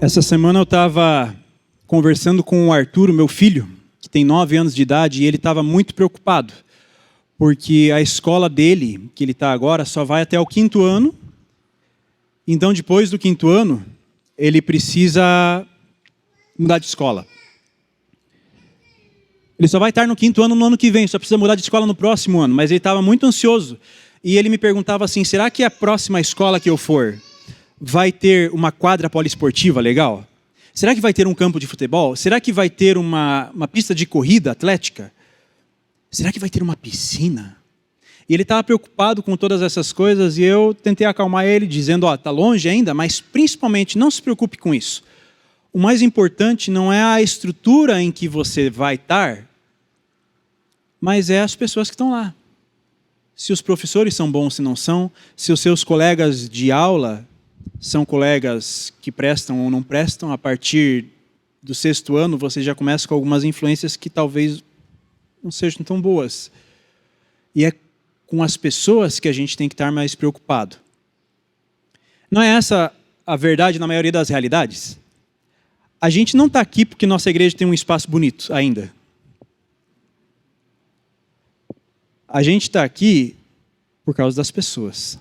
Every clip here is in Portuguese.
Essa semana eu estava conversando com o Arthur, meu filho, que tem 9 anos de idade, e ele estava muito preocupado, porque a escola dele, que ele está agora, só vai até o 5º ano. Então, depois do 5º ano, ele precisa mudar de escola. Ele só vai estar no 5º ano no ano que vem, só precisa mudar de escola no próximo ano. Mas ele estava muito ansioso. E ele me perguntava assim, será que a próxima escola que eu for vai ter uma quadra poliesportiva legal? Será que vai ter um campo de futebol? Será que vai ter uma pista de corrida atlética? Será que vai ter uma piscina? E ele estava preocupado com todas essas coisas e eu tentei acalmar ele, dizendo, está longe ainda, mas principalmente não se preocupe com isso. O mais importante não é a estrutura em que você vai estar, mas é as pessoas que estão lá. Se os professores são bons, se não são, se os seus colegas de aula são colegas que prestam ou não prestam, a partir do 6º ano você já começa com algumas influências que talvez não sejam tão boas. E é com as pessoas que a gente tem que estar mais preocupado. Não é essa a verdade na maioria das realidades? A gente não está aqui porque nossa igreja tem um espaço bonito ainda. A gente está aqui por causa das pessoas.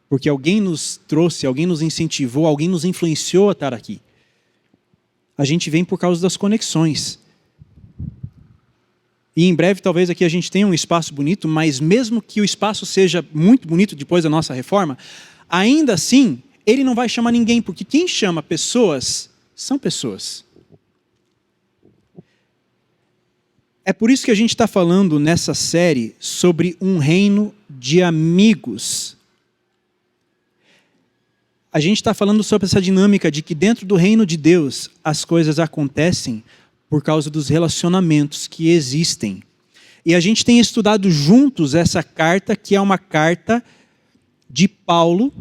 Porque alguém nos trouxe, alguém nos incentivou, alguém nos influenciou a estar aqui. A gente vem por causa das conexões. E em breve talvez aqui a gente tenha um espaço bonito, mas mesmo que o espaço seja muito bonito depois da nossa reforma, ainda assim ele não vai chamar ninguém, porque quem chama pessoas são pessoas. É por isso que a gente está falando nessa série sobre um reino de amigos. A gente está falando sobre essa dinâmica de que dentro do reino de Deus as coisas acontecem por causa dos relacionamentos que existem. E a gente tem estudado juntos essa carta, que é uma carta de Paulo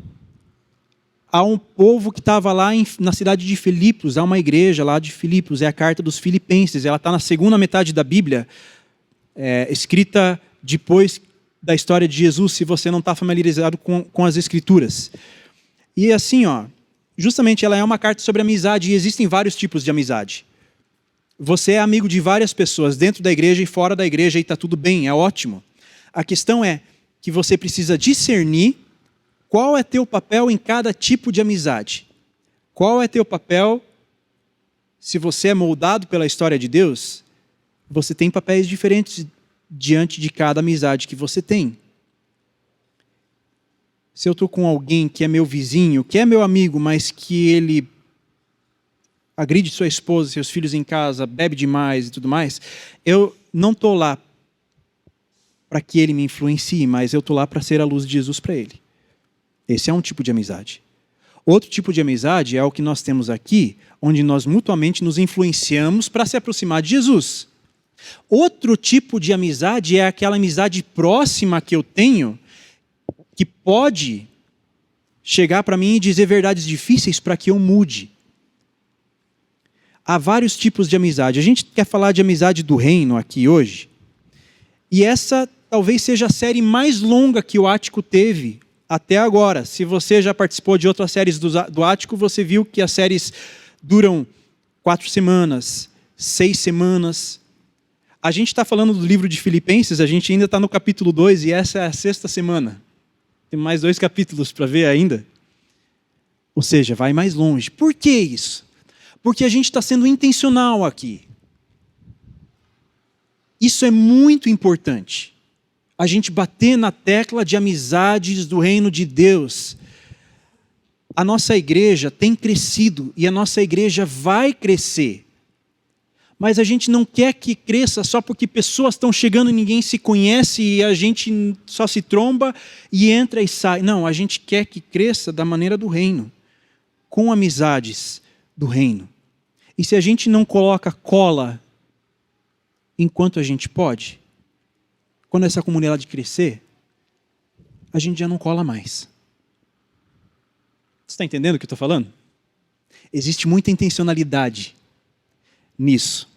a um povo que estava lá na cidade de Filipos, há uma igreja lá de Filipos, é a carta dos Filipenses, ela está na segunda metade da Bíblia, escrita depois da história de Jesus, se você não está familiarizado com as Escrituras. E assim, justamente ela é uma carta sobre amizade, e existem vários tipos de amizade. Você é amigo de várias pessoas, dentro da igreja e fora da igreja, e está tudo bem, é ótimo. A questão é que você precisa discernir qual é teu papel em cada tipo de amizade? Qual é teu papel, se você é moldado pela história de Deus, você tem papéis diferentes diante de cada amizade que você tem. Se eu estou com alguém que é meu vizinho, que é meu amigo, mas que ele agride sua esposa, seus filhos em casa, bebe demais e tudo mais, eu não estou lá para que ele me influencie, mas eu estou lá para ser a luz de Jesus para ele. Esse é um tipo de amizade. Outro tipo de amizade é o que nós temos aqui, onde nós mutuamente nos influenciamos para se aproximar de Jesus. Outro tipo de amizade é aquela amizade próxima que eu tenho, que pode chegar para mim e dizer verdades difíceis para que eu mude. Há vários tipos de amizade. A gente quer falar de amizade do reino aqui hoje, e essa talvez seja a série mais longa que o Ático teve até agora. Se você já participou de outras séries do Ático, você viu que as séries duram 4 semanas, 6 semanas. A gente está falando do livro de Filipenses, a gente ainda está no capítulo 2 e essa é a 6ª semana. Tem mais 2 capítulos para ver ainda. Ou seja, vai mais longe. Por que isso? Porque a gente está sendo intencional aqui. Isso é muito importante. A gente bater na tecla de amizades do reino de Deus. A nossa igreja tem crescido e a nossa igreja vai crescer. Mas a gente não quer que cresça só porque pessoas estão chegando e ninguém se conhece e a gente só se tromba e entra e sai. Não, a gente quer que cresça da maneira do reino, com amizades do reino. E se a gente não coloca cola enquanto a gente pode, quando essa comunidade crescer, a gente já não cola mais. Você está entendendo o que eu estou falando? Existe muita intencionalidade nisso.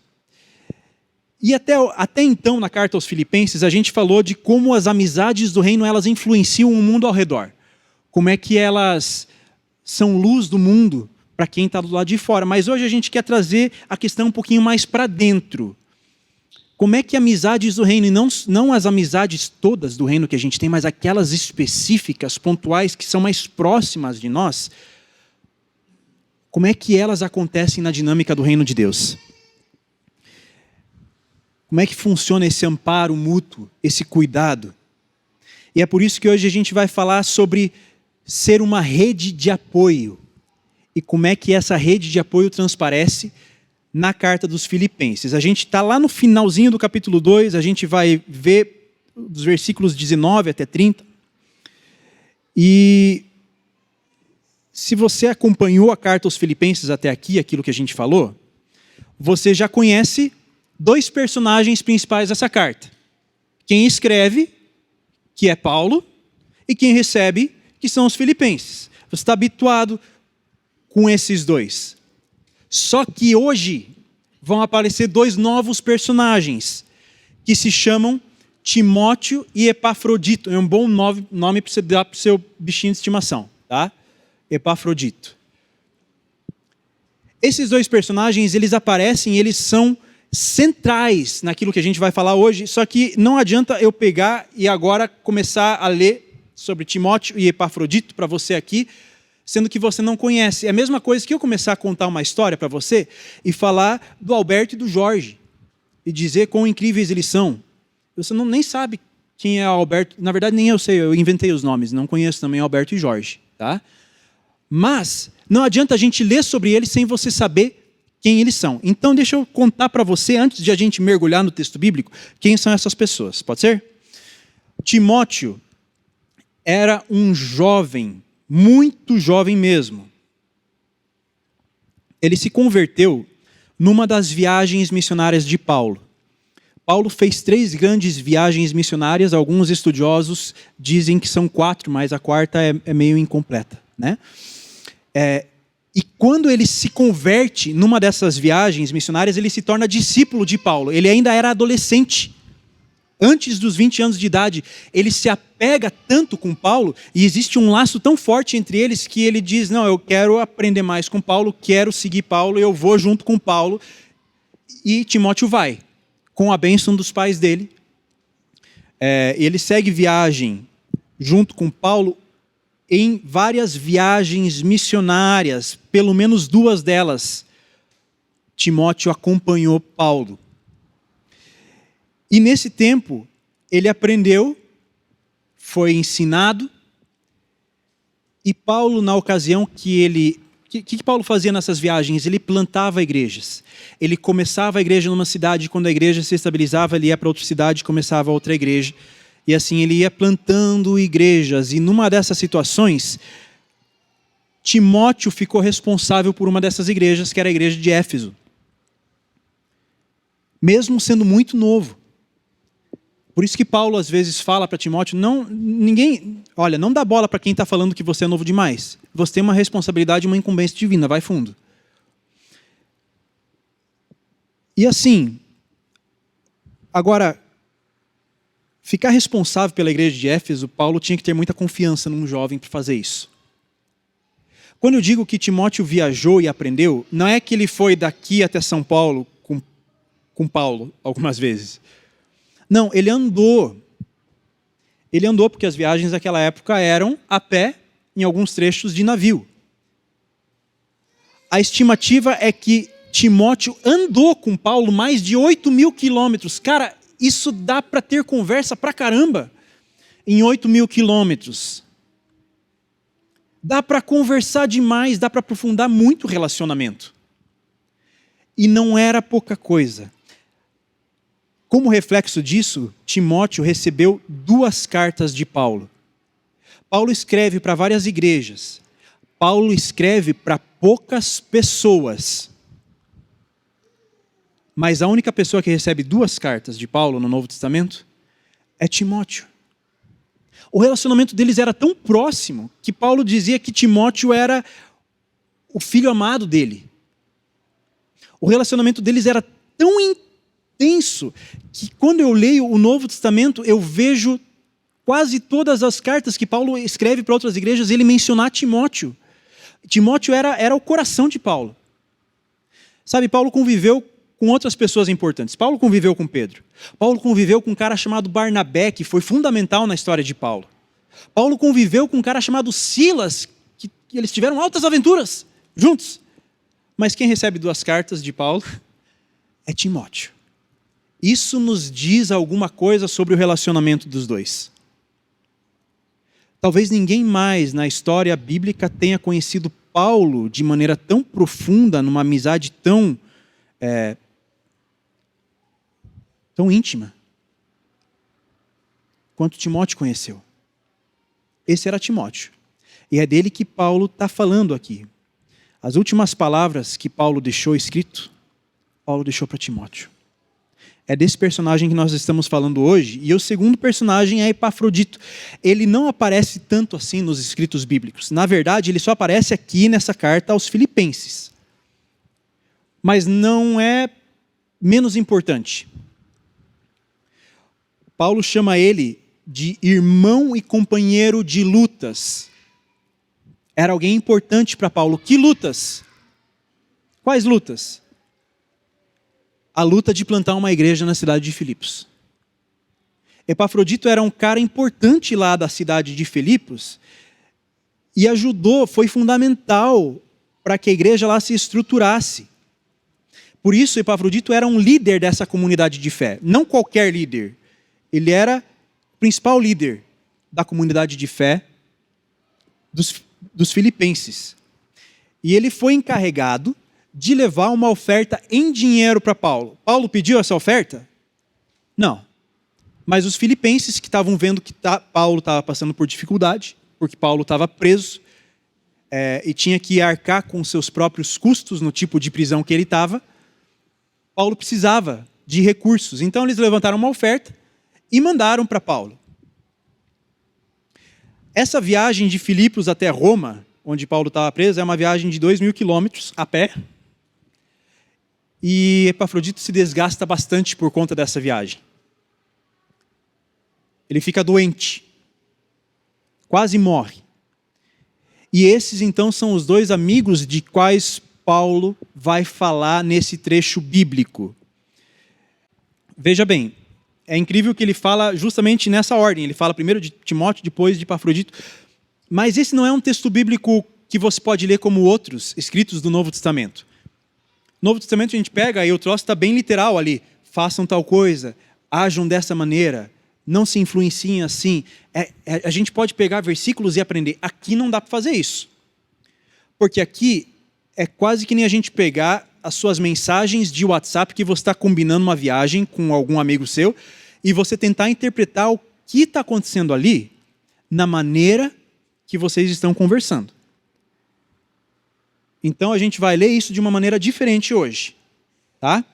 E até então, na carta aos Filipenses, a gente falou de como as amizades do reino elas influenciam o mundo ao redor. Como é que elas são luz do mundo para quem está do lado de fora. Mas hoje a gente quer trazer a questão um pouquinho mais para dentro. Como é que amizades do reino, e não as amizades todas do reino que a gente tem, mas aquelas específicas, pontuais, que são mais próximas de nós, como é que elas acontecem na dinâmica do reino de Deus? Como é que funciona esse amparo mútuo, esse cuidado? E é por isso que hoje a gente vai falar sobre ser uma rede de apoio. E como é que essa rede de apoio transparece na carta dos Filipenses. A gente está lá no finalzinho do capítulo 2, a gente vai ver dos versículos 19 até 30. E se você acompanhou a carta aos Filipenses até aqui, aquilo que a gente falou, você já conhece dois personagens principais dessa carta. Quem escreve, que é Paulo, e quem recebe, que são os Filipenses. Você está habituado com esses dois. Só que hoje vão aparecer dois novos personagens que se chamam Timóteo e Epafrodito. É um bom nome para você dar para o seu bichinho de estimação, tá? Epafrodito. Esses dois personagens, eles aparecem, eles são centrais naquilo que a gente vai falar hoje, só que não adianta eu pegar e agora começar a ler sobre Timóteo e Epafrodito para você aqui, sendo que você não conhece. É a mesma coisa que eu começar a contar uma história para você e falar do Alberto e do Jorge e dizer quão incríveis eles são. Você nem sabe quem é Alberto. Na verdade, nem eu sei, eu inventei os nomes, não conheço também Alberto e Jorge. Tá? Mas não adianta a gente ler sobre eles sem você saber quem eles são. Então, deixa eu contar para você, antes de a gente mergulhar no texto bíblico, quem são essas pessoas. Pode ser? Timóteo era um jovem, muito jovem mesmo. Ele se converteu numa das viagens missionárias de Paulo. Paulo fez 3 grandes viagens missionárias, alguns estudiosos dizem que são 4, mas a quarta é meio incompleta, né? E quando ele se converte numa dessas viagens missionárias, ele se torna discípulo de Paulo. Ele ainda era adolescente. Antes dos 20 anos de idade, ele se apega tanto com Paulo, e existe um laço tão forte entre eles que ele diz, não, eu quero aprender mais com Paulo, quero seguir Paulo, eu vou junto com Paulo. E Timóteo vai, com a bênção dos pais dele. Ele segue viagem junto com Paulo em várias viagens missionárias, pelo menos 2 delas, Timóteo acompanhou Paulo. E nesse tempo, ele aprendeu, foi ensinado, e Paulo, na ocasião que que Paulo fazia nessas viagens? Ele plantava igrejas. Ele começava a igreja numa cidade, quando a igreja se estabilizava, ele ia para outra cidade e começava outra igreja. E assim ele ia plantando igrejas. E numa dessas situações, Timóteo ficou responsável por uma dessas igrejas, que era a igreja de Éfeso. Mesmo sendo muito novo. Por isso que Paulo às vezes fala para Timóteo, não dá bola para quem está falando que você é novo demais. Você tem uma responsabilidade, uma incumbência divina, vai fundo. E assim, agora, ficar responsável pela igreja de Éfeso, Paulo tinha que ter muita confiança num jovem para fazer isso. Quando eu digo que Timóteo viajou e aprendeu, não é que ele foi daqui até São Paulo com Paulo algumas vezes. Não, ele andou. Ele andou porque as viagens daquela época eram a pé, em alguns trechos de navio. A estimativa é que Timóteo andou com Paulo mais de 8.000 quilômetros. Cara, isso dá para ter conversa pra caramba em 8.000 quilômetros. Dá para conversar demais, dá para aprofundar muito o relacionamento. E não era pouca coisa. Como reflexo disso, Timóteo recebeu 2 cartas de Paulo. Paulo escreve para várias igrejas. Paulo escreve para poucas pessoas. Mas a única pessoa que recebe 2 cartas de Paulo no Novo Testamento é Timóteo. O relacionamento deles era tão próximo que Paulo dizia que Timóteo era o filho amado dele. O relacionamento deles era tão intenso que quando eu leio o Novo Testamento, eu vejo quase todas as cartas que Paulo escreve para outras igrejas, ele mencionar Timóteo. Timóteo era o coração de Paulo. Sabe, Paulo conviveu com outras pessoas importantes. Paulo conviveu com Pedro. Paulo conviveu com um cara chamado Barnabé, que foi fundamental na história de Paulo. Paulo conviveu com um cara chamado Silas, que eles tiveram altas aventuras juntos. Mas quem recebe 2 cartas de Paulo é Timóteo. Isso nos diz alguma coisa sobre o relacionamento dos dois. Talvez ninguém mais na história bíblica tenha conhecido Paulo de maneira tão profunda, numa amizade tão íntima, quanto Timóteo conheceu. Esse era Timóteo. E é dele que Paulo está falando aqui. As últimas palavras que Paulo deixou escrito, Paulo deixou para Timóteo. É desse personagem que nós estamos falando hoje. E o segundo personagem é Epafrodito. Ele não aparece tanto assim nos escritos bíblicos. Na verdade, ele só aparece aqui nessa carta aos Filipenses. Mas não é menos importante. Paulo chama ele de irmão e companheiro de lutas. Era alguém importante para Paulo. Que lutas? Quais lutas? A luta de plantar uma igreja na cidade de Filipos. Epafrodito era um cara importante lá da cidade de Filipos e ajudou, foi fundamental para que a igreja lá se estruturasse. Por isso, Epafrodito era um líder dessa comunidade de fé. Não qualquer líder. Ele era o principal líder da comunidade de fé dos filipenses. E ele foi encarregado de levar uma oferta em dinheiro para Paulo. Paulo pediu essa oferta? Não. Mas os filipenses que estavam vendo que Paulo estava passando por dificuldade, porque Paulo estava preso e tinha que arcar com seus próprios custos no tipo de prisão que ele estava, Paulo precisava de recursos. Então eles levantaram uma oferta e mandaram para Paulo. Essa viagem de Filipos até Roma, onde Paulo estava preso, é uma viagem de 2.000 quilômetros a pé. E Epafrodito se desgasta bastante por conta dessa viagem. Ele fica doente. Quase morre. E esses então são os 2 amigos de quais Paulo vai falar nesse trecho bíblico. Veja bem, é incrível que ele fala justamente nessa ordem. Ele fala primeiro de Timóteo, depois de Epafrodito. Mas esse não é um texto bíblico que você pode ler como outros escritos do Novo Testamento. No Novo Testamento a gente pega e o troço está bem literal ali. Façam tal coisa, ajam dessa maneira, não se influenciem assim. A gente pode pegar versículos e aprender. Aqui não dá para fazer isso. Porque aqui é quase que nem a gente pegar as suas mensagens de WhatsApp que você está combinando uma viagem com algum amigo seu e você tentar interpretar o que está acontecendo ali na maneira que vocês estão conversando. Então a gente vai ler isso de uma maneira diferente hoje, tá?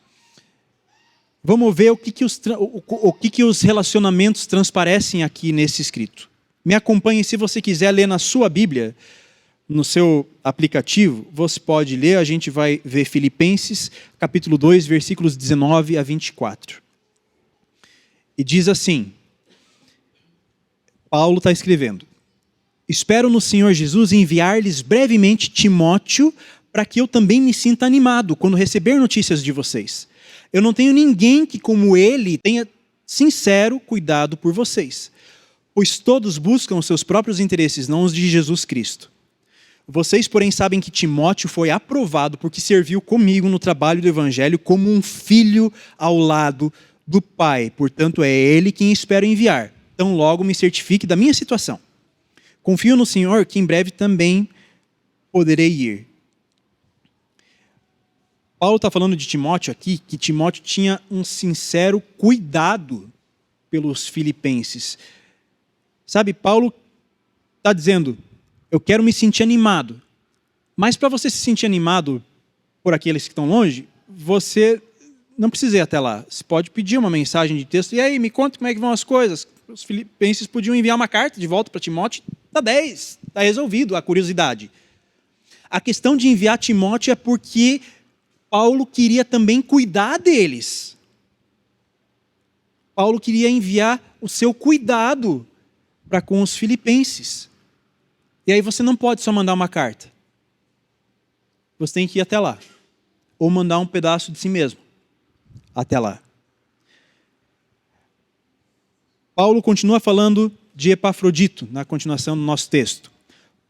Vamos ver o que os relacionamentos transparecem aqui nesse escrito. Me acompanhe, se você quiser ler na sua Bíblia, no seu aplicativo, você pode ler, a gente vai ver Filipenses, capítulo 2, versículos 19 a 24. E diz assim, Paulo está escrevendo: espero no Senhor Jesus enviar-lhes brevemente Timóteo, para que eu também me sinta animado quando receber notícias de vocês. Eu não tenho ninguém que, como ele, tenha sincero cuidado por vocês, pois todos buscam os seus próprios interesses, não os de Jesus Cristo. Vocês, porém, sabem que Timóteo foi aprovado porque serviu comigo no trabalho do Evangelho como um filho ao lado do Pai. Portanto, é ele quem espero enviar. Tão logo me certifique da minha situação. Confio no Senhor que em breve também poderei ir. Paulo está falando de Timóteo aqui, que Timóteo tinha um sincero cuidado pelos filipenses. Sabe, Paulo está dizendo, eu quero me sentir animado. Mas para você se sentir animado por aqueles que estão longe, você não precisa ir até lá. Você pode pedir uma mensagem de texto, e aí, me conta como é que vão as coisas. Os filipenses podiam enviar uma carta de volta para Timóteo, está 10, está resolvido a curiosidade. A questão de enviar Timóteo é porque Paulo queria também cuidar deles. Paulo queria enviar o seu para com os filipenses. E aí você não pode só mandar uma carta. você tem que ir até lá. Ou mandar um pedaço de si mesmo até lá. Paulo continua falando de Epafrodito, na continuação do nosso texto.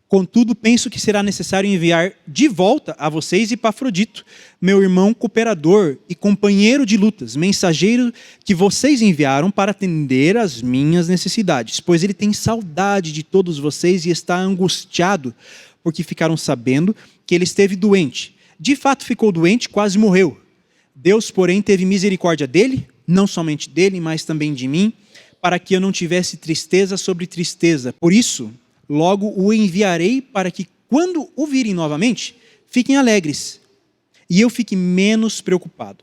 Contudo, penso que será necessário enviar de volta a vocês Epafrodito, meu irmão cooperador e companheiro de lutas, mensageiro que vocês enviaram para atender às minhas necessidades, pois ele tem saudade de todos vocês e está angustiado, porque ficaram sabendo que ele esteve doente. De fato ficou doente, quase morreu. Deus, porém, teve misericórdia dele, não somente dele, mas também de mim, para que eu não tivesse tristeza sobre tristeza. Por isso, logo o enviarei para que, quando o virem novamente, fiquem alegres e eu fique menos preocupado.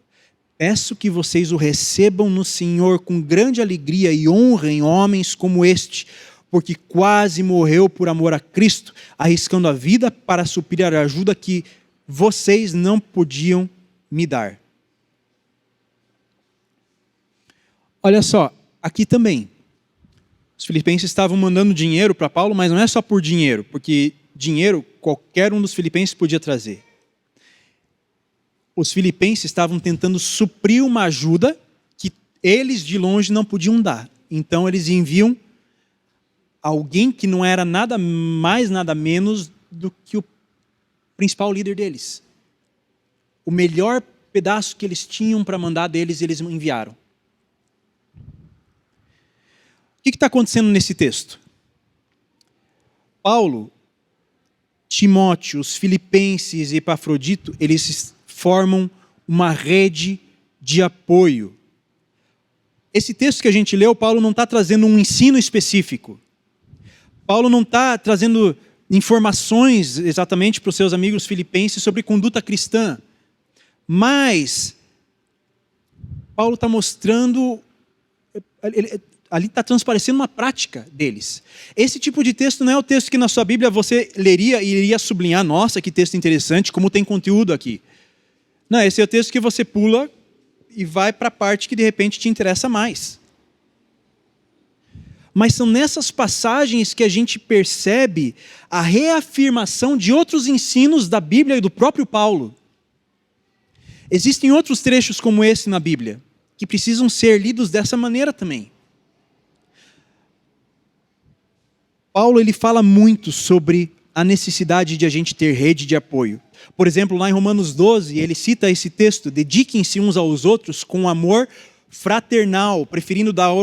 Peço que vocês o recebam no Senhor com grande alegria e honrem homens como este, porque quase morreu por amor a Cristo, arriscando a vida para suprir a ajuda que vocês não podiam me dar. Olha só, aqui também, os filipenses estavam mandando dinheiro para Paulo, mas não é só por dinheiro, porque dinheiro qualquer um dos filipenses podia trazer. Os filipenses estavam tentando suprir uma ajuda que eles de longe não podiam dar. Então eles enviam alguém que não era nada mais, nada menos do que o principal líder deles. O melhor pedaço que eles tinham para mandar deles, eles enviaram. O que está acontecendo nesse texto? Paulo, Timóteo, os filipenses e Epafrodito, eles formam uma rede de apoio. Esse texto que a gente leu, Paulo não está trazendo um ensino específico. Paulo não está trazendo informações exatamente para os seus amigos filipenses sobre conduta cristã. Mas Paulo está mostrando... Ali está transparecendo uma prática deles. Esse tipo de texto não é o texto que na sua Bíblia você leria e iria sublinhar, nossa, que texto interessante, como tem conteúdo aqui. Não, esse é o texto que você pula e vai para a parte que de repente te interessa mais. Mas são nessas passagens que a gente percebe a reafirmação de outros ensinos da Bíblia e do próprio Paulo. Existem outros trechos como esse na Bíblia, que precisam ser lidos dessa maneira também. Paulo ele fala muito sobre a necessidade de a gente ter rede de apoio. Por exemplo, lá em Romanos 12, ele cita esse texto: dediquem-se uns aos outros com amor fraternal, preferindo dar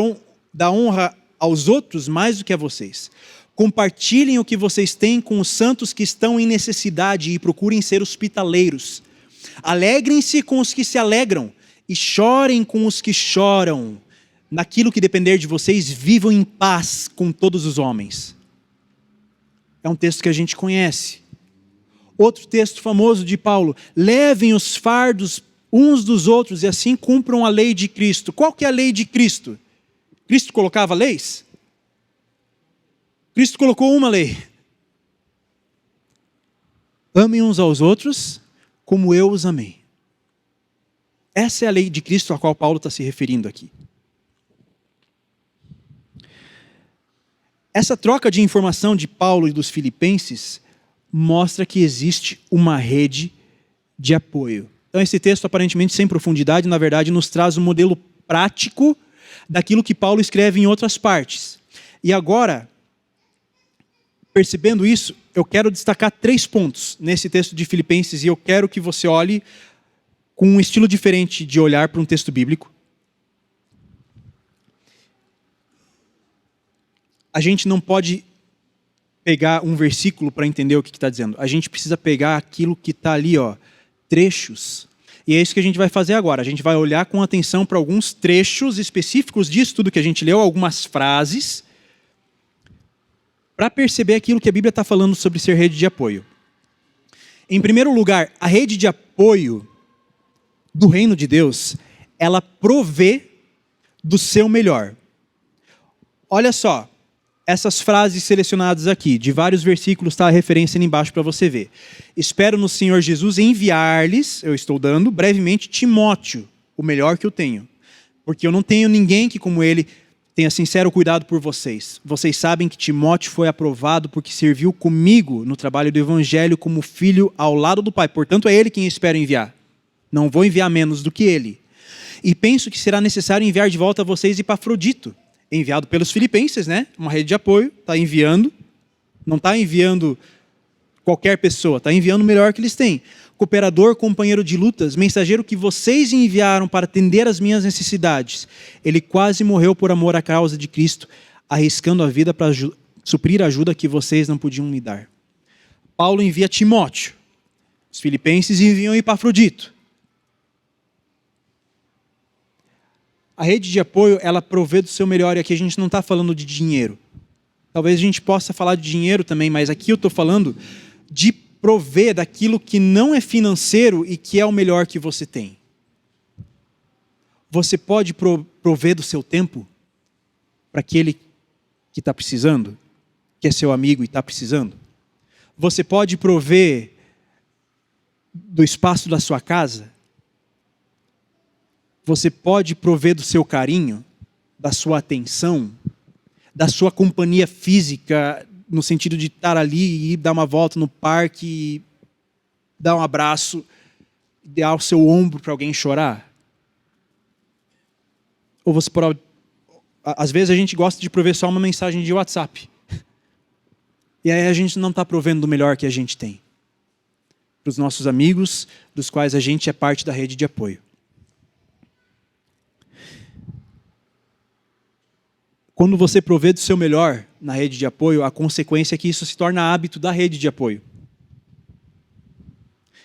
honra aos outros mais do que a vocês. Compartilhem o que vocês têm com os santos que estão em necessidade e procurem ser hospitaleiros. Alegrem-se com os que se alegram e chorem com os que choram. Naquilo que depender de vocês, vivam em paz com todos os homens. É um texto que a gente conhece. Outro texto famoso de Paulo: levem os fardos uns dos outros e assim cumpram a lei de Cristo. Qual que é a lei de Cristo? Cristo colocava leis? Cristo colocou uma lei. Amem uns aos outros como eu os amei. Essa é a lei de Cristo a qual Paulo está se referindo aqui. Essa troca de informação de Paulo e dos filipenses mostra que existe uma rede de apoio. Então esse texto, aparentemente sem profundidade, na verdade nos traz um modelo prático daquilo que Paulo escreve em outras partes. E agora, percebendo isso, eu quero destacar 3 pontos nesse texto de Filipenses e eu quero que você olhe com um estilo diferente de olhar para um texto bíblico. A gente não pode pegar um versículo para entender o que está dizendo. A gente precisa pegar aquilo que está ali, trechos. E é isso que a gente vai fazer agora. A gente vai olhar com atenção para alguns trechos específicos disso tudo que a gente leu, algumas frases, para perceber aquilo que a Bíblia está falando sobre ser rede de apoio. Em primeiro lugar, a rede de apoio do reino de Deus, ela provê do seu melhor. Olha só. Essas frases selecionadas aqui, de vários versículos, está a referência ali embaixo para você ver. Espero no Senhor Jesus enviar-lhes, eu estou dando brevemente, Timóteo, o melhor que eu tenho. Porque eu não tenho ninguém que como ele tenha sincero cuidado por vocês. Vocês sabem que Timóteo foi aprovado porque serviu comigo no trabalho do evangelho como filho ao lado do Pai. Portanto, é ele quem espero enviar. Não vou enviar menos do que ele. E penso que será necessário enviar de volta a vocês Epafrodito, enviado pelos filipenses, né? Uma rede de apoio, está enviando. Não está enviando qualquer pessoa, está enviando o melhor que eles têm. Cooperador, companheiro de lutas, mensageiro que vocês enviaram para atender às minhas necessidades. Ele quase morreu por amor à causa de Cristo, arriscando a vida para suprir a ajuda que vocês não podiam me dar. Paulo envia Timóteo. Os filipenses enviam Epafrodito. A rede de apoio, ela provê do seu melhor, e aqui a gente não está falando de dinheiro. Talvez a gente possa falar de dinheiro também, mas aqui eu estou falando de prover daquilo que não é financeiro e que é o melhor que você tem. Você pode prover do seu tempo para aquele que está precisando, que é seu amigo e está precisando. Você pode prover do espaço da sua casa. Você pode prover do seu carinho, da sua atenção, da sua companhia física, no sentido de estar ali e ir dar uma volta no parque, dar um abraço, dar o seu ombro para alguém chorar. Ou você pode... Às vezes a gente gosta de prover só uma mensagem de WhatsApp. E aí a gente não está provendo do melhor que a gente tem. Para os nossos amigos, dos quais a gente é parte da rede de apoio. Quando você provê do seu melhor na rede de apoio, a consequência é que isso se torna hábito da rede de apoio.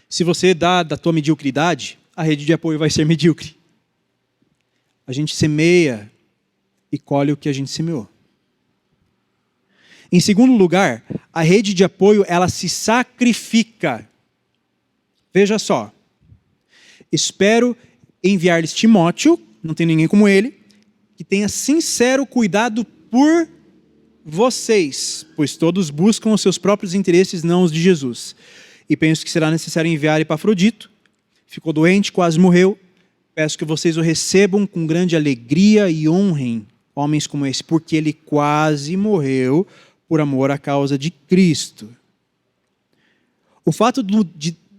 Se você dá da tua mediocridade, a rede de apoio vai ser medíocre. A gente semeia e colhe o que a gente semeou. Em segundo lugar, a rede de apoio, ela se sacrifica. Veja só. Espero enviar-lhes Timóteo, não tem ninguém como ele, que tenha sincero cuidado por vocês, pois todos buscam os seus próprios interesses, não os de Jesus. E penso que será necessário enviar Epafrodito. Ficou doente, quase morreu. Peço que vocês o recebam com grande alegria e honrem homens como esse, porque ele quase morreu por amor à causa de Cristo. O fato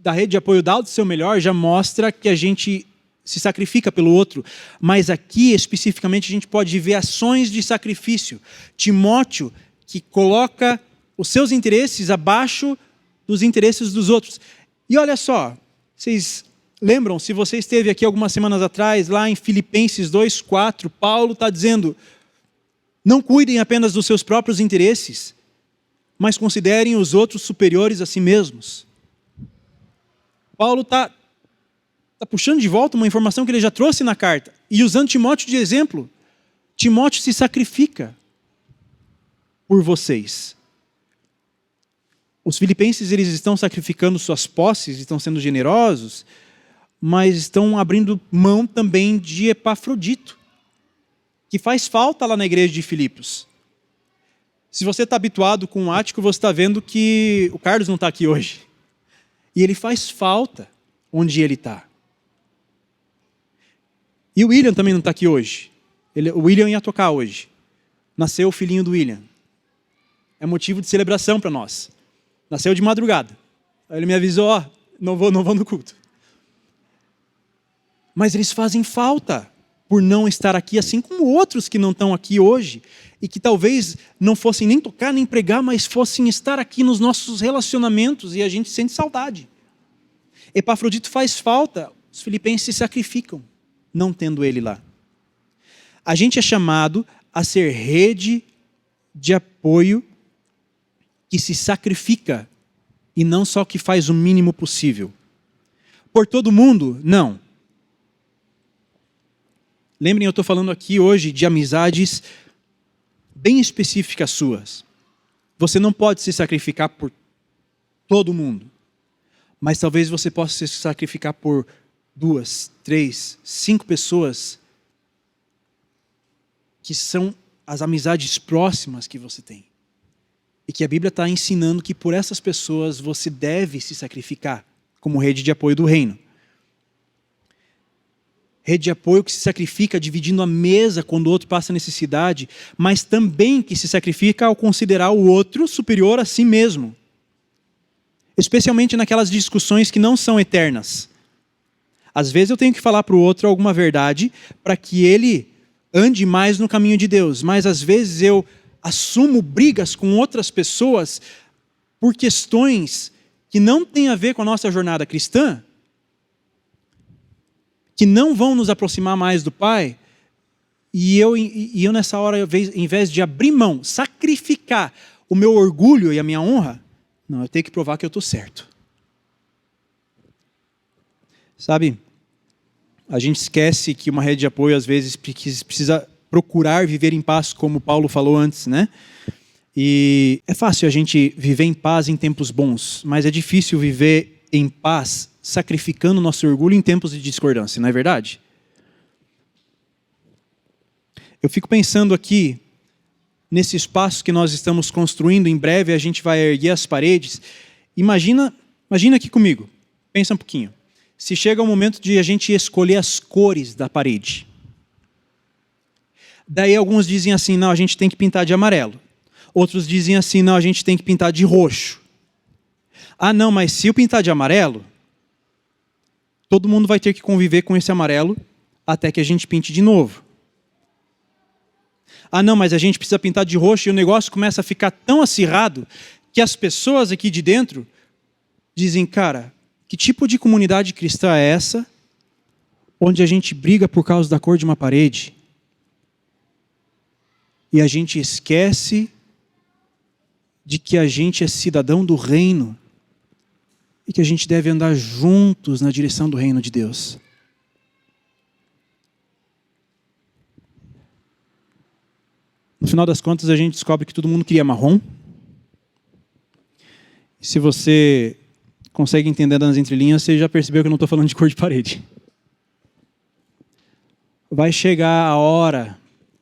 da rede de apoio dar o seu melhor já mostra que a gente se sacrifica pelo outro, mas aqui especificamente a gente pode ver ações de sacrifício. Timóteo, que coloca os seus interesses abaixo dos interesses dos outros. E olha só, vocês lembram, se você esteve aqui algumas semanas atrás, lá em Filipenses 2:4, Paulo está dizendo, não cuidem apenas dos seus próprios interesses, mas considerem os outros superiores a si mesmos. Paulo está puxando de volta uma informação que ele já trouxe na carta. E usando Timóteo de exemplo. Timóteo se sacrifica por vocês. Os filipenses, eles estão sacrificando suas posses, estão sendo generosos, mas estão abrindo mão também de Epafrodito, que faz falta lá na igreja de Filipos. Se você está habituado com o Ático, você está vendo que o Carlos não está aqui hoje. E ele faz falta onde ele está. E o William também não está aqui hoje. O William ia tocar hoje. Nasceu o filhinho do William. É motivo de celebração para nós. Nasceu de madrugada. Aí ele me avisou, não vou no culto. Mas eles fazem falta por não estar aqui, assim como outros que não estão aqui hoje, e que talvez não fossem nem tocar, nem pregar, mas fossem estar aqui nos nossos relacionamentos, e a gente sente saudade. Epafrodito faz falta, os filipenses se sacrificam, não tendo ele lá. A gente é chamado a ser rede de apoio que se sacrifica e não só que faz o mínimo possível. Por todo mundo? Não. Lembrem, eu estou falando aqui hoje de amizades bem específicas suas. Você não pode se sacrificar por todo mundo, mas talvez você possa se sacrificar por 2, 3, 5 pessoas que são as amizades próximas que você tem. E que a Bíblia está ensinando que por essas pessoas você deve se sacrificar como rede de apoio do reino. Rede de apoio que se sacrifica dividindo a mesa quando o outro passa necessidade, mas também que se sacrifica ao considerar o outro superior a si mesmo. Especialmente naquelas discussões que não são eternas. Às vezes eu tenho que falar para o outro alguma verdade para que ele ande mais no caminho de Deus, mas às vezes eu assumo brigas com outras pessoas por questões que não têm a ver com a nossa jornada cristã, que não vão nos aproximar mais do Pai, e eu nessa hora, em vez de abrir mão, sacrificar o meu orgulho e a minha honra, não, eu tenho que provar que eu estou certo. Sabe, a gente esquece que uma rede de apoio às vezes precisa procurar viver em paz, como Paulo falou antes, né? E é fácil a gente viver em paz em tempos bons, mas é difícil viver em paz sacrificando nosso orgulho em tempos de discordância, não é verdade? Eu fico pensando aqui, nesse espaço que nós estamos construindo, em breve a gente vai erguer as paredes. Imagina aqui comigo, pensa um pouquinho. Se chega o momento de a gente escolher as cores da parede. Daí alguns dizem assim, não, a gente tem que pintar de amarelo. Outros dizem assim, não, a gente tem que pintar de roxo. Ah, não, mas se eu pintar de amarelo, todo mundo vai ter que conviver com esse amarelo até que a gente pinte de novo. Ah, não, mas a gente precisa pintar de roxo e o negócio começa a ficar tão acirrado que as pessoas aqui de dentro dizem, cara, que tipo de comunidade cristã é essa onde a gente briga por causa da cor de uma parede e a gente esquece de que a gente é cidadão do reino e que a gente deve andar juntos na direção do reino de Deus. No final das contas, a gente descobre que todo mundo queria marrom. E se você consegue entender nas entrelinhas, você já percebeu que eu não estou falando de cor de parede. Vai chegar a hora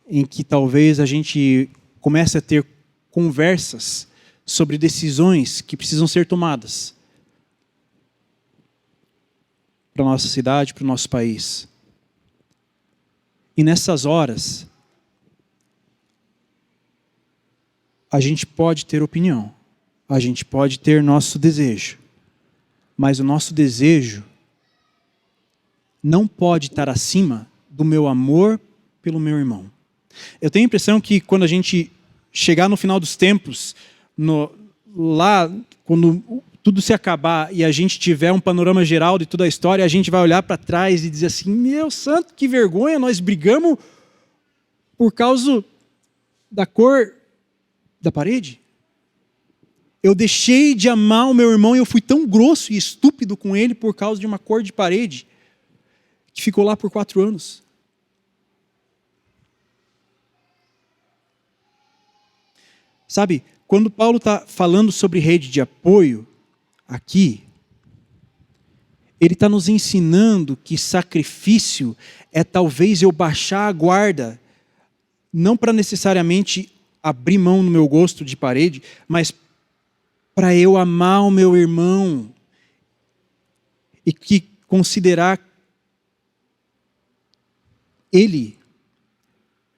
em que talvez a gente comece a ter conversas sobre decisões que precisam ser tomadas para a nossa cidade, para o nosso país. E nessas horas, a gente pode ter opinião, a gente pode ter nosso desejo, mas o nosso desejo não pode estar acima do meu amor pelo meu irmão. Eu tenho a impressão que quando a gente chegar no final dos tempos, lá, quando tudo se acabar e a gente tiver um panorama geral de toda a história, a gente vai olhar para trás e dizer assim, meu santo, que vergonha, nós brigamos por causa da cor da parede. Eu deixei de amar o meu irmão e eu fui tão grosso e estúpido com ele por causa de uma cor de parede que ficou lá por 4 anos. Sabe, quando Paulo está falando sobre rede de apoio, aqui, ele está nos ensinando que sacrifício é talvez eu baixar a guarda, não para necessariamente abrir mão no meu gosto de parede, mas para eu amar o meu irmão e que considerar ele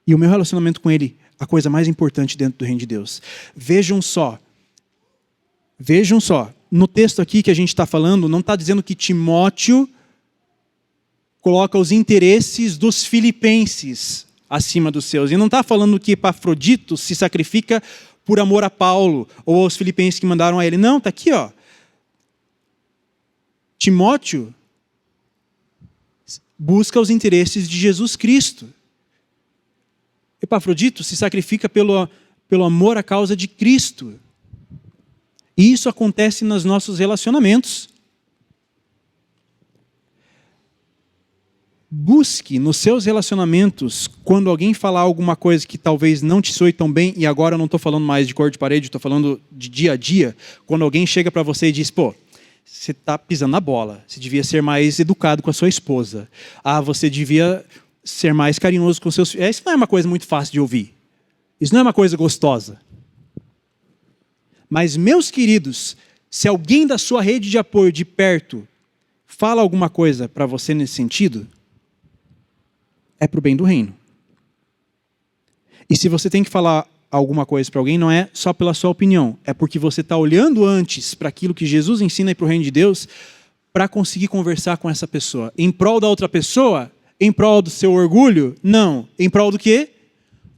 e o meu relacionamento com ele a coisa mais importante dentro do reino de Deus. Vejam só, no texto aqui que a gente está falando, não está dizendo que Timóteo coloca os interesses dos filipenses acima dos seus. E não está falando que Epafrodito se sacrifica por amor a Paulo ou aos filipenses que mandaram a ele. Não, está aqui, ó. Timóteo busca os interesses de Jesus Cristo. Epafrodito se sacrifica pelo amor à causa de Cristo. E isso acontece nos nossos relacionamentos. Busque nos seus relacionamentos, quando alguém falar alguma coisa que talvez não te soe tão bem, e agora eu não estou falando mais de cor de parede, estou falando de dia a dia, quando alguém chega para você e diz, pô, você está pisando na bola, você devia ser mais educado com a sua esposa. Ah, você devia ser mais carinhoso com seus filhos. Isso não é uma coisa muito fácil de ouvir. Isso não é uma coisa gostosa. Mas, meus queridos, se alguém da sua rede de apoio de perto fala alguma coisa para você nesse sentido, é para o bem do reino. E se você tem que falar alguma coisa para alguém, não é só pela sua opinião, é porque você está olhando antes para aquilo que Jesus ensina e para o reino de Deus, para conseguir conversar com essa pessoa. Em prol da outra pessoa? Em prol do seu orgulho? Não. Em prol do quê?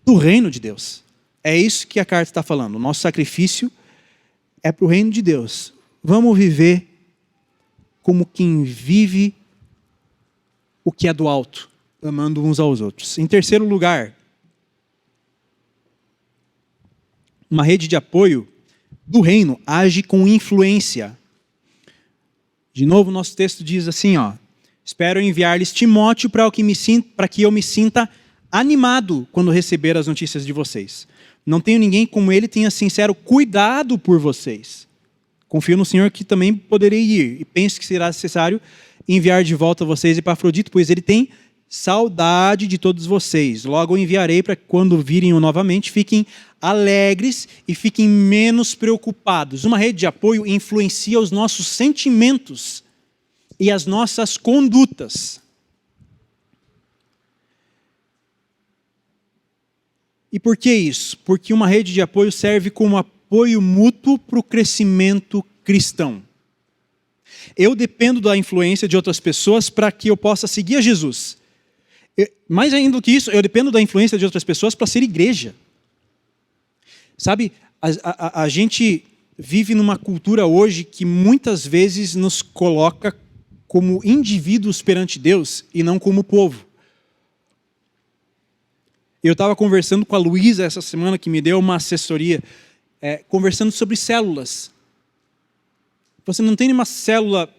Do reino de Deus. É isso que a carta está falando. O nosso sacrifício é para o reino de Deus. Vamos viver como quem vive o que é do alto, amando uns aos outros. Em terceiro lugar, uma rede de apoio do reino age com influência. De novo, nosso texto diz assim, espero enviar-lhes Timóteo para que eu me sinta animado quando receber as notícias de vocês. Não tenho ninguém como ele tenha sincero cuidado por vocês. Confio no Senhor que também poderei ir, e penso que será necessário enviar de volta vocês Epafrodito, pois ele tem saudade de todos vocês. Logo o enviarei para que quando virem-o novamente, fiquem alegres e fiquem menos preocupados. Uma rede de apoio influencia os nossos sentimentos e as nossas condutas. E por que isso? Porque uma rede de apoio serve como apoio mútuo para o crescimento cristão. Eu dependo da influência de outras pessoas para que eu possa seguir a Jesus. Mais ainda do que isso, eu dependo da influência de outras pessoas para ser igreja. Sabe, a gente vive numa cultura hoje que muitas vezes nos coloca como indivíduos perante Deus e não como povo. Eu estava conversando com a Luísa essa semana, que me deu uma assessoria, conversando sobre células. Você não tem nenhuma célula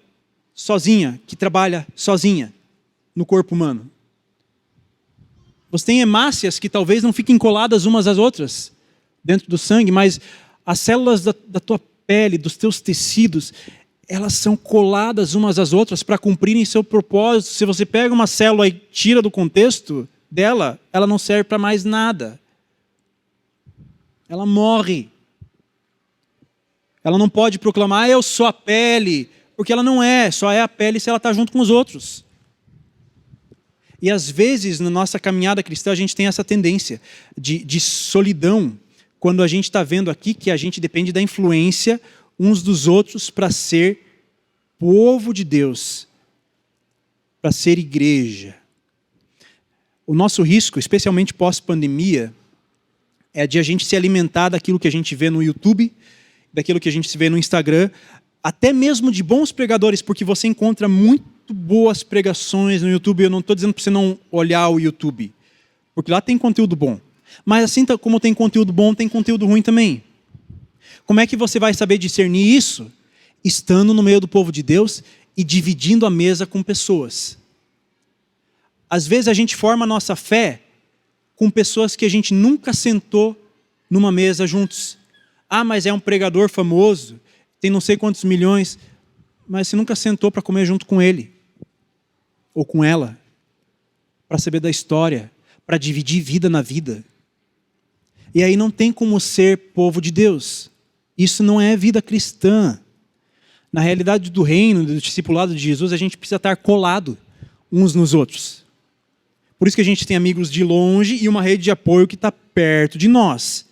sozinha, que trabalha sozinha no corpo humano. Você tem hemácias que talvez não fiquem coladas umas às outras dentro do sangue, mas as células da tua pele, dos teus tecidos, elas são coladas umas às outras para cumprirem seu propósito. Se você pega uma célula e tira do contexto dela, ela não serve para mais nada. Ela morre. Ela não pode proclamar, eu sou a pele, porque ela não é, só é a pele se ela está junto com os outros. E às vezes, na nossa caminhada cristã, a gente tem essa tendência de solidão, quando a gente está vendo aqui que a gente depende da influência uns dos outros para ser povo de Deus, para ser igreja. O nosso risco, especialmente pós-pandemia, é de a gente se alimentar daquilo que a gente vê no YouTube, daquilo que a gente vê no Instagram, até mesmo de bons pregadores, porque você encontra muito boas pregações no YouTube. Eu não estou dizendo para você não olhar o YouTube, porque lá tem conteúdo bom. Mas assim como tem conteúdo bom, tem conteúdo ruim também. Como é que você vai saber discernir isso? Estando no meio do povo de Deus e dividindo a mesa com pessoas. Às vezes a gente forma a nossa fé com pessoas que a gente nunca sentou numa mesa juntos. Ah, mas é um pregador famoso, tem não sei quantos milhões, mas você nunca sentou para comer junto com ele, ou com ela, para saber da história, para dividir vida na vida. E aí não tem como ser povo de Deus. Isso não é vida cristã. Na realidade do reino, do discipulado de Jesus, a gente precisa estar colado uns nos outros. Por isso que a gente tem amigos de longe e uma rede de apoio que está perto de nós.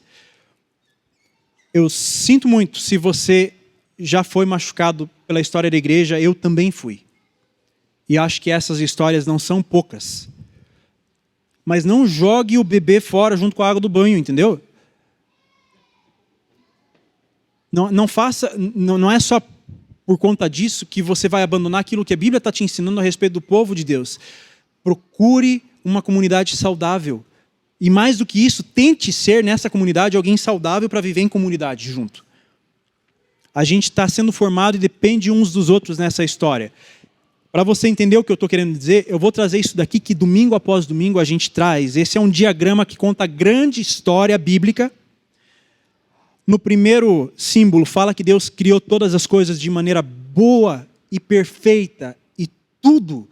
Eu sinto muito se você já foi machucado pela história da igreja, eu também fui. E acho que essas histórias não são poucas. Mas não jogue o bebê fora junto com a água do banho, entendeu? Não faça, não é só por conta disso que você vai abandonar aquilo que a Bíblia está te ensinando a respeito do povo de Deus. Procure uma comunidade saudável. E mais do que isso, tente ser nessa comunidade alguém saudável para viver em comunidade junto. A gente está sendo formado e depende uns dos outros nessa história. Para você entender o que eu estou querendo dizer, eu vou trazer isso daqui que domingo após domingo a gente traz. Esse é um diagrama que conta a grande história bíblica. No primeiro símbolo fala que Deus criou todas as coisas de maneira boa e perfeita. E tudo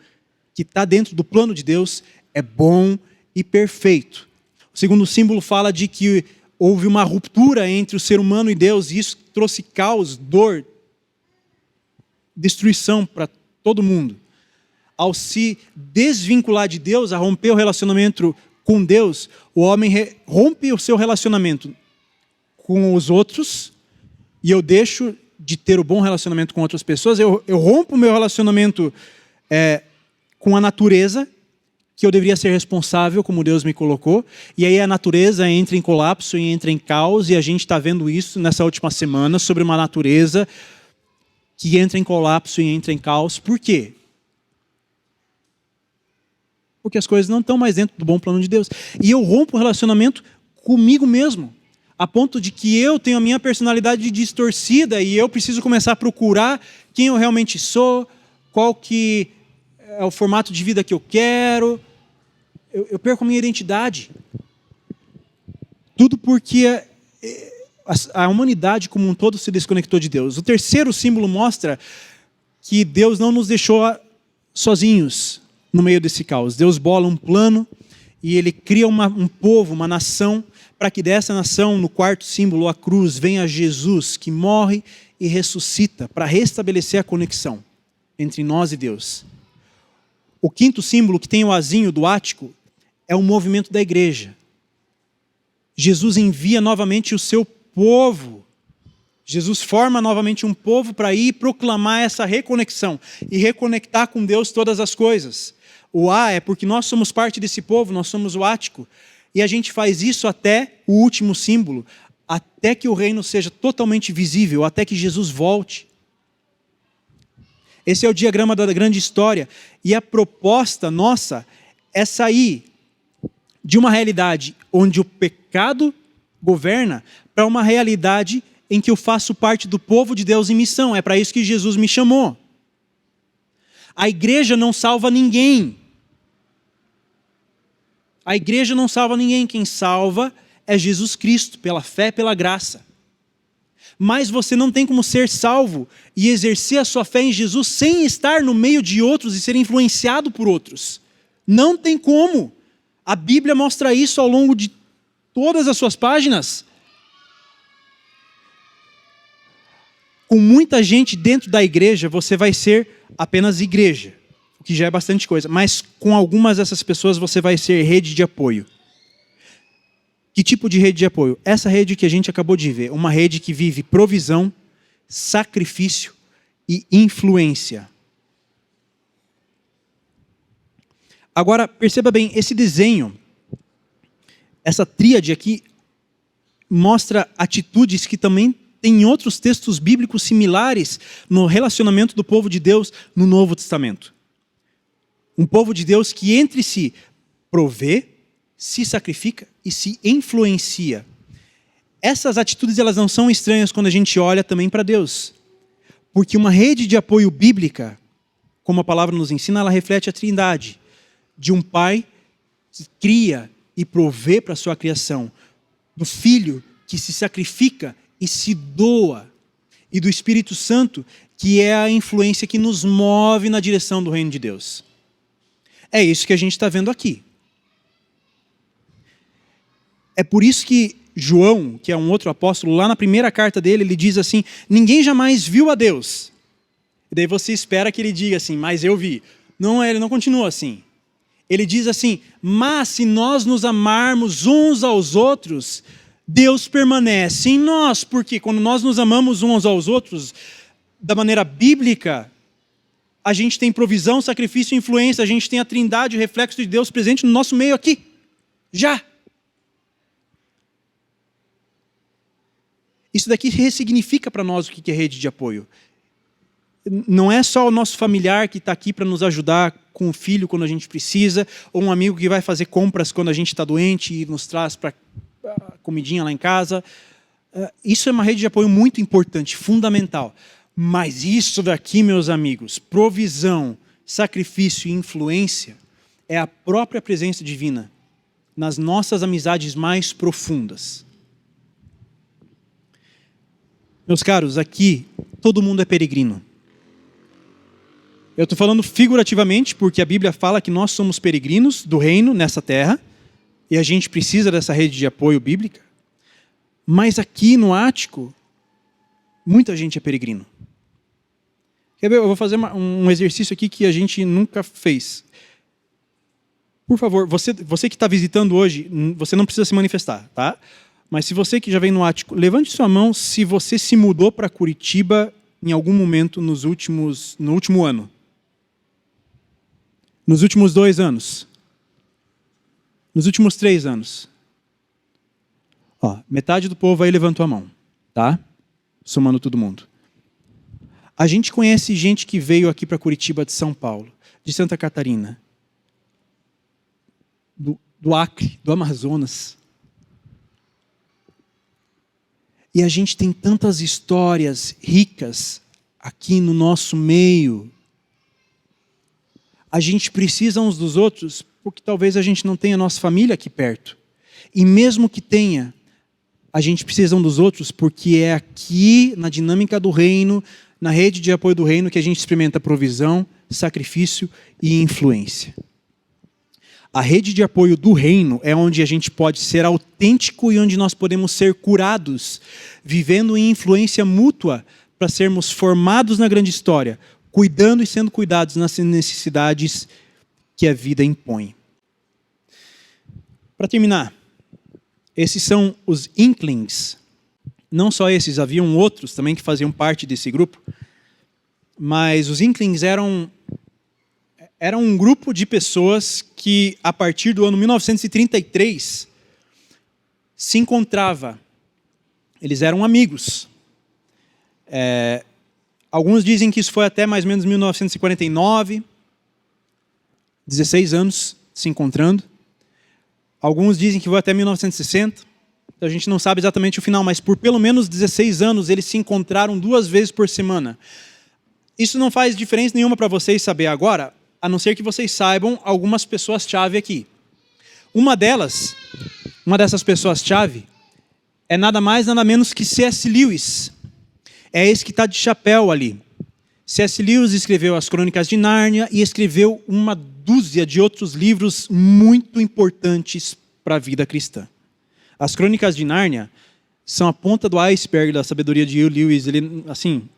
que está dentro do plano de Deus é bom e perfeito. O segundo símbolo fala de que houve uma ruptura entre o ser humano e Deus, e isso trouxe caos, dor, destruição para todo mundo. ao se desvincular de Deus, a romper o relacionamento com Deus, o homem rompe o seu relacionamento com os outros, e eu deixo de ter o bom relacionamento com outras pessoas, eu rompo o meu relacionamento com a natureza, que eu deveria ser responsável, como Deus me colocou, e aí a natureza entra em colapso e entra em caos, e a gente está vendo isso nessa última semana, sobre uma natureza que entra em colapso e entra em caos. Por quê? Porque as coisas não estão mais dentro do bom plano de Deus. E eu rompo o relacionamento comigo mesmo, a ponto de que eu tenho a minha personalidade distorcida e eu preciso começar a procurar quem eu realmente sou, qual que é o formato de vida que eu quero. Eu perco a minha identidade. Tudo porque a humanidade como um todo se desconectou de Deus. O terceiro símbolo mostra que Deus não nos deixou sozinhos no meio desse caos. Deus bola um plano e Ele cria um povo, uma nação, para que dessa nação, no quarto símbolo, a cruz, venha Jesus, que morre e ressuscita, para restabelecer a conexão entre nós e Deus. O quinto símbolo, que tem o azinho do ático, é o movimento da igreja. Jesus envia novamente o seu povo. Jesus forma novamente um povo para ir proclamar essa reconexão e reconectar com Deus todas as coisas. O A é porque nós somos parte desse povo, nós somos o ático. E a gente faz isso até o último símbolo, até que o reino seja totalmente visível, até que Jesus volte. Esse é o diagrama da grande história. E a proposta nossa é sair de uma realidade onde o pecado governa para uma realidade em que eu faço parte do povo de Deus em missão. É para isso que Jesus me chamou. A igreja não salva ninguém. A igreja não salva ninguém. Quem salva é Jesus Cristo, pela fé, pela graça. Mas você não tem como ser salvo e exercer a sua fé em Jesus sem estar no meio de outros e ser influenciado por outros. Não tem como. A Bíblia mostra isso ao longo de todas as suas páginas. Com muita gente dentro da igreja, você vai ser apenas igreja, o que já é bastante coisa. Mas com algumas dessas pessoas, você vai ser rede de apoio. Que tipo de rede de apoio? Essa rede que a gente acabou de ver, uma rede que vive provisão, sacrifício e influência. Agora, perceba bem, esse desenho, essa tríade aqui, mostra atitudes que também tem em outros textos bíblicos similares no relacionamento do povo de Deus no Novo Testamento. Um povo de Deus que entre si provê, se sacrifica e se influencia. Essas atitudes elas não são estranhas quando a gente olha também para Deus. Porque uma rede de apoio bíblica, como a palavra nos ensina, ela reflete a trindade. De um pai que cria e provê para a sua criação. Do filho que se sacrifica e se doa. E do Espírito Santo, que é a influência que nos move na direção do reino de Deus. É isso que a gente está vendo aqui. É por isso que João, que é um outro apóstolo, lá na primeira carta dele, ele diz assim, ninguém jamais viu a Deus. E daí você espera que ele diga assim, mas eu vi. Não, ele não continua assim. Ele diz assim, mas se nós nos amarmos uns aos outros, Deus permanece em nós. Porque quando nós nos amamos uns aos outros, da maneira bíblica, a gente tem provisão, sacrifício e influência, a gente tem a trindade, o reflexo de Deus presente no nosso meio aqui. Já. Isso daqui ressignifica para nós o que é rede de apoio. Não é só o nosso familiar que está aqui para nos ajudar com o filho quando a gente precisa, ou um amigo que vai fazer compras quando a gente está doente e nos traz para comidinha lá em casa. Isso é uma rede de apoio muito importante, fundamental. Mas isso daqui, meus amigos, provisão, sacrifício e influência, é a própria presença divina nas nossas amizades mais profundas. Meus caros, aqui todo mundo é peregrino. Eu estou falando figurativamente porque a Bíblia fala que nós somos peregrinos do reino nessa terra e a gente precisa dessa rede de apoio bíblica. Mas aqui no ático, muita gente é peregrino. Quer ver? Eu vou fazer um exercício aqui que a gente nunca fez. Por favor, você que está visitando hoje, você não precisa se manifestar, tá? Mas se você que já vem no ático, levante sua mão se você se mudou para Curitiba em algum momento no último ano. Nos últimos 2 anos. Nos últimos 3 anos. Ó, metade do povo aí levantou a mão, tá? Somando todo mundo. A gente conhece gente que veio aqui para Curitiba de São Paulo, de Santa Catarina, do Acre, do Amazonas. E a gente tem tantas histórias ricas aqui no nosso meio. A gente precisa uns dos outros porque talvez a gente não tenha nossa família aqui perto. E mesmo que tenha, a gente precisa um dos outros porque é aqui na dinâmica do reino, na rede de apoio do reino, que a gente experimenta provisão, sacrifício e influência. A rede de apoio do reino é onde a gente pode ser autêntico e onde nós podemos ser curados, vivendo em influência mútua para sermos formados na grande história, cuidando e sendo cuidados nas necessidades que a vida impõe. Para terminar, esses são os Inklings. Não só esses, haviam outros também que faziam parte desse grupo, mas os Inklings eram um grupo de pessoas que, a partir do ano 1933, se encontrava. Eles eram amigos. Alguns dizem que isso foi até mais ou menos 1949, 16 anos se encontrando. Alguns dizem que foi até 1960. A gente não sabe exatamente o final, mas por pelo menos 16 anos eles se encontraram 2 vezes por semana. Isso não faz diferença nenhuma para vocês saber agora, a não ser que vocês saibam algumas pessoas-chave aqui. Uma dessas pessoas-chave é nada mais, nada menos que C.S. Lewis. É esse que está de chapéu ali. C.S. Lewis escreveu As Crônicas de Nárnia e escreveu uma dúzia de outros livros muito importantes para a vida cristã. As Crônicas de Nárnia são a ponta do iceberg da sabedoria de Lewis. Ele, assim,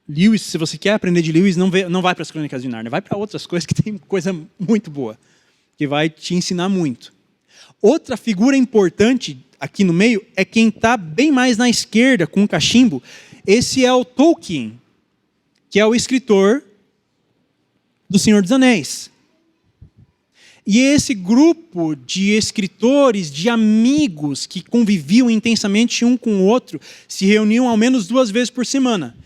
Lewis, se você quer aprender de Lewis, não vai para as Crônicas de Nárnia, vai para outras coisas que tem coisa muito boa, que vai te ensinar muito. Outra figura importante aqui no meio é quem está bem mais na esquerda, com o cachimbo. Esse é o Tolkien, que é o escritor do Senhor dos Anéis. E esse grupo de escritores, de amigos que conviviam intensamente um com o outro, se reuniam ao menos 2 vezes por semana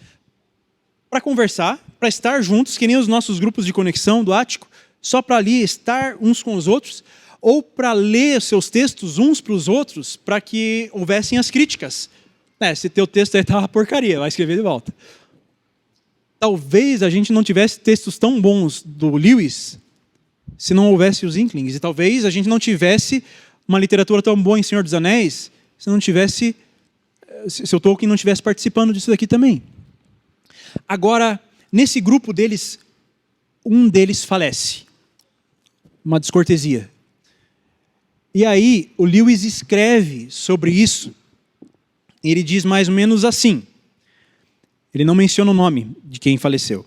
para conversar, para estar juntos, que nem os nossos grupos de conexão do Ático, só para ali estar uns com os outros, ou para ler seus textos uns para os outros, para que houvessem as críticas. Se teu texto aí está uma porcaria, vai escrever de volta. Talvez a gente não tivesse textos tão bons do Lewis se não houvesse os Inklings. E talvez a gente não tivesse uma literatura tão boa em Senhor dos Anéis se o Tolkien não estivesse participando disso daqui também. Agora, nesse grupo deles, um deles falece. Uma descortesia. E aí, o Lewis escreve sobre isso. Ele diz mais ou menos assim. Ele não menciona o nome de quem faleceu.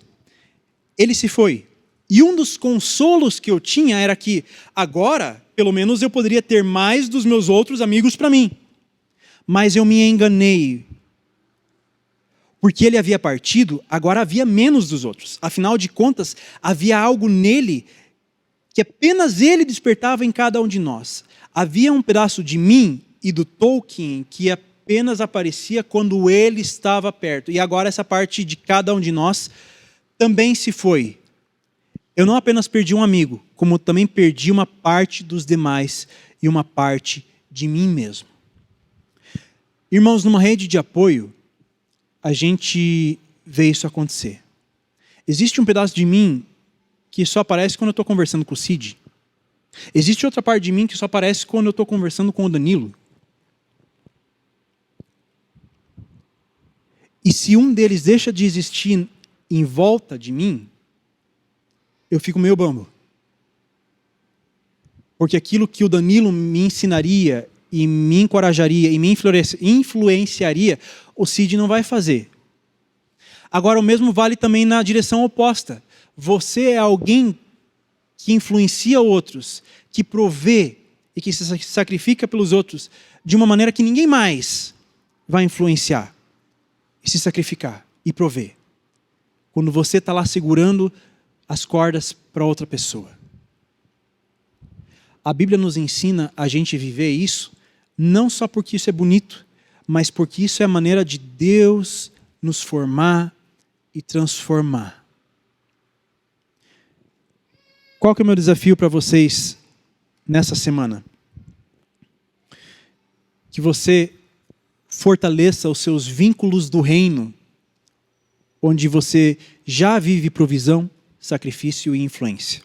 Ele se foi. E um dos consolos que eu tinha era que agora, pelo menos, eu poderia ter mais dos meus outros amigos para mim. Mas eu me enganei. Porque ele havia partido, agora havia menos dos outros. Afinal de contas, havia algo nele que apenas ele despertava em cada um de nós. Havia um pedaço de mim e do Tolkien que apenas aparecia quando ele estava perto. E agora essa parte de cada um de nós também se foi. Eu não apenas perdi um amigo, como também perdi uma parte dos demais e uma parte de mim mesmo. Irmãos, numa rede de apoio, a gente vê isso acontecer. Existe um pedaço de mim que só aparece quando eu estou conversando com o Cid. Existe outra parte de mim que só aparece quando eu estou conversando com o Danilo. E se um deles deixa de existir em volta de mim, eu fico meio bambo. Porque aquilo que o Danilo me ensinaria e me encorajaria e me influenciaria, o Cid não vai fazer. Agora, o mesmo vale também na direção oposta. Você é alguém que influencia outros, que provê e que se sacrifica pelos outros de uma maneira que ninguém mais vai influenciar e se sacrificar e prover. Quando você está lá segurando as cordas para outra pessoa. A Bíblia nos ensina a gente viver isso, não só porque isso é bonito, mas porque isso é a maneira de Deus nos formar e transformar. Qual que é o meu desafio para vocês nessa semana? Que você fortaleça os seus vínculos do reino, onde você já vive provisão, sacrifício e influência.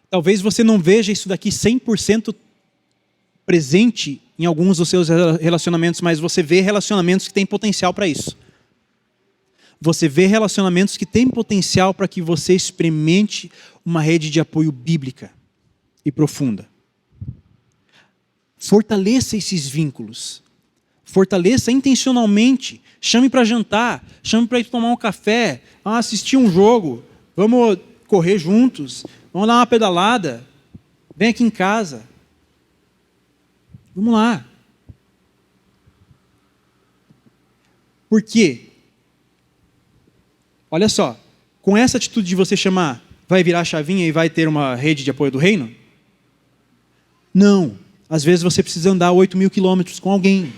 Talvez você não veja isso daqui 100% presente em alguns dos seus relacionamentos, mas você vê relacionamentos que têm potencial para isso. Você vê relacionamentos que têm potencial para que você experimente uma rede de apoio bíblica e profunda. Fortaleça esses vínculos. Fortaleça intencionalmente. Chame para jantar, chame para ir tomar um café, assistir um jogo, vamos correr juntos, vamos dar uma pedalada, vem aqui em casa. Vamos lá. Por quê? Olha só, com essa atitude de você chamar, vai virar a chavinha e vai ter uma rede de apoio do reino? Não. Às vezes você precisa andar 8.000 quilômetros com alguém.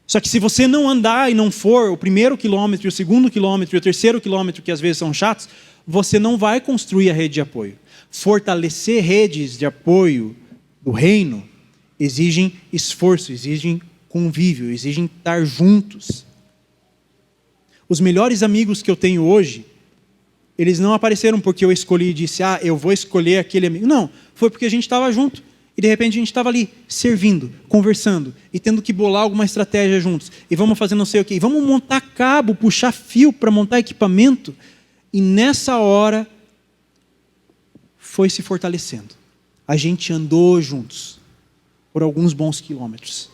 Só que se você não andar e não for o primeiro quilômetro, o segundo quilômetro e o terceiro quilômetro, que às vezes são chatos, você não vai construir a rede de apoio. Fortalecer redes de apoio do reino exigem esforço, exigem convívio, exigem estar juntos. Os melhores amigos que eu tenho hoje, eles não apareceram porque eu escolhi e disse, eu vou escolher aquele amigo. Não, foi porque a gente estava junto. E de repente a gente estava ali, servindo, conversando, e tendo que bolar alguma estratégia juntos. E vamos fazer não sei o quê. E vamos montar cabo, puxar fio para montar equipamento. E nessa hora, foi se fortalecendo. A gente andou juntos, por alguns bons quilômetros.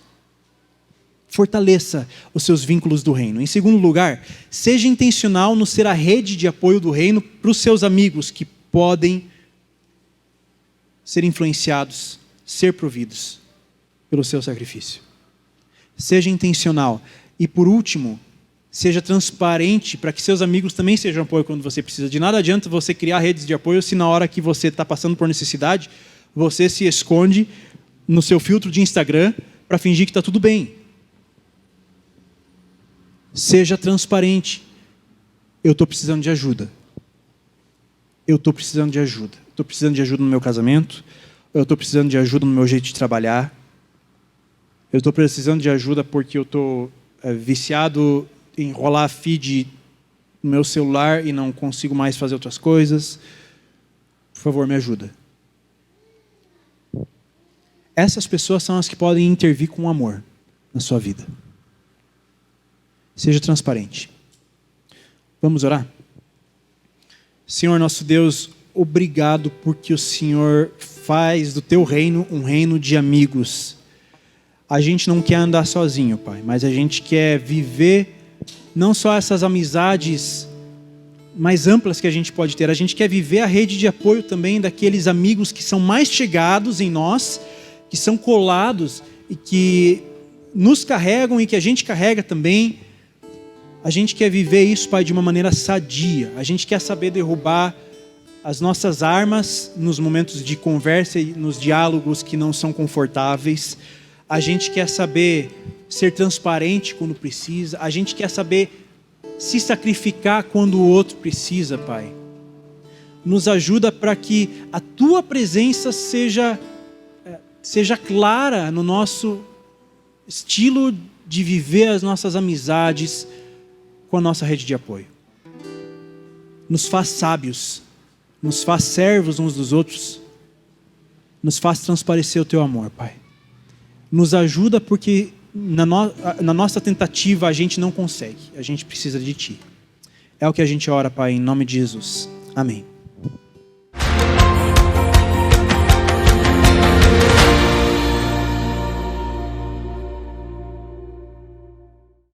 Fortaleça os seus vínculos do reino. Em segundo lugar, seja intencional no ser a rede de apoio do reino para os seus amigos que podem ser influenciados, ser providos pelo seu sacrifício. Seja intencional. E por último, seja transparente para que seus amigos também sejam apoio quando você precisa. De nada adianta você criar redes de apoio se na hora que você está passando por necessidade, você se esconde no seu filtro de Instagram para fingir que está tudo bem. Seja transparente. Eu estou precisando de ajuda. Eu estou precisando de ajuda. Estou precisando de ajuda no meu casamento. Eu estou precisando de ajuda no meu jeito de trabalhar. Eu estou precisando de ajuda porque eu estou viciado em rolar feed no meu celular e não consigo mais fazer outras coisas. Por favor, me ajuda. Essas pessoas são as que podem intervir com amor na sua vida. Seja transparente. Vamos orar? Senhor nosso Deus, obrigado porque o Senhor faz do teu reino um reino de amigos. A gente não quer andar sozinho, Pai, mas a gente quer viver não só essas amizades mais amplas que a gente pode ter, a gente quer viver a rede de apoio também daqueles amigos que são mais chegados em nós, que são colados e que nos carregam e que a gente carrega também. A gente quer viver isso, Pai, de uma maneira sadia. A gente quer saber derrubar as nossas armas nos momentos de conversa e nos diálogos que não são confortáveis. A gente quer saber ser transparente quando precisa. A gente quer saber se sacrificar quando o outro precisa, Pai. Nos ajuda para que a Tua presença seja clara no nosso estilo de viver as nossas amizades com a nossa rede de apoio. Nos faz sábios, nos faz servos uns dos outros, nos faz transparecer o Teu amor, Pai. Nos ajuda porque na nossa tentativa a gente não consegue, a gente precisa de Ti. É o que a gente ora, Pai, em nome de Jesus. Amém.